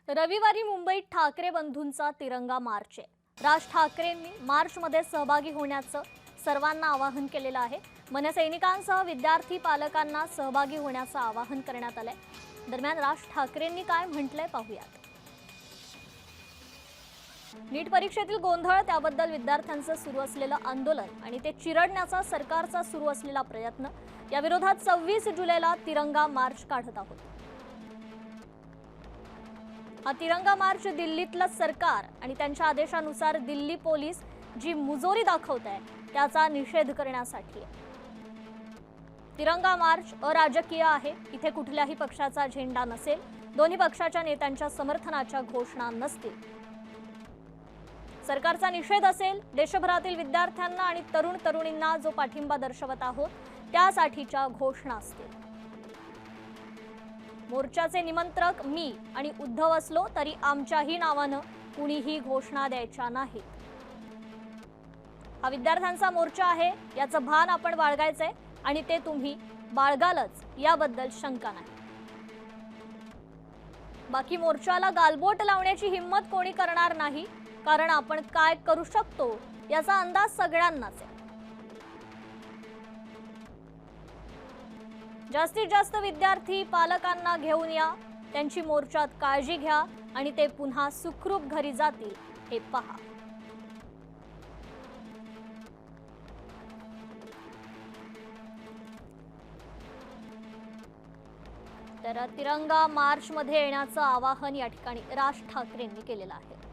रविवारी मुंबईत ठाकरे बंधूंचा तिरंगा मार्च आहे। राज ठाकरेंनी मार्चमध्ये सहभागी होण्याचं सर्वांना आवाहन केलेलं आहे। मनसैनिकांसह विद्यार्थी पालकांना सहभागी होण्याचं आवाहन करण्यात आलंय। दरम्यान राज ठाकरेंनी काय म्हटलंय पाहूयात। नीट परीक्षेतील गोंधळ, त्याबद्दल विद्यार्थ्यांचं सुरू असलेलं आंदोलन आणि ते चिरडण्याचा सरकारचा सुरू असलेला प्रयत्न, या विरोधात 26 जुलैला तिरंगा मार्च काढत आहोत। हा तिरंगा मार्च दिल्लीतलं सरकार आणि त्यांच्या आदेशानुसार दिल्ली पोलीस जी मुजोरी दाखवत आहे त्याचा निषेध करण्यासाठी आहे। तिरंगा मार्च अराजकीय आहे। इथे कुठल्याही पक्षाचा झेंडा नसेल, दोन्ही पक्षाच्या नेत्यांच्या समर्थनाच्या घोषणा नसतील। सरकारचा निषेध असेल, देशभरातील विद्यार्थ्यांना आणि तरुण तरुणींना जो पाठिंबा दर्शवत आहोत त्यासाठीच्या घोषणा असतील। मोर्चाचे निमंत्रक मी आणि उद्धव असलो तरी आमच्याही नावानं कुणीही घोषणा द्यायच्या नाहीत। हा विद्यार्थ्यांचा मोर्चा आहे, याचं भान आपण बाळगायचंय आणि ते तुम्ही बाळगालच, याबद्दल शंका नाही। बाकी मोर्चाला गालबोट लावण्याची हिम्मत कोणी करणार नाही, कारण आपण काय करू शकतो याचा अंदाज सगळ्यांनाच आहे। जास्तीत जास्त विद्यार्थी पालकांना घेऊन या, त्यांची मोर्चात काळजी घ्या आणि ते पुन्हा सुखरूप घरी जातील हे पहा। तर तिरंगा मार्च मध्ये येण्याचं आवाहन या ठिकाणी राज ठाकरेंनी केलेलं आहे।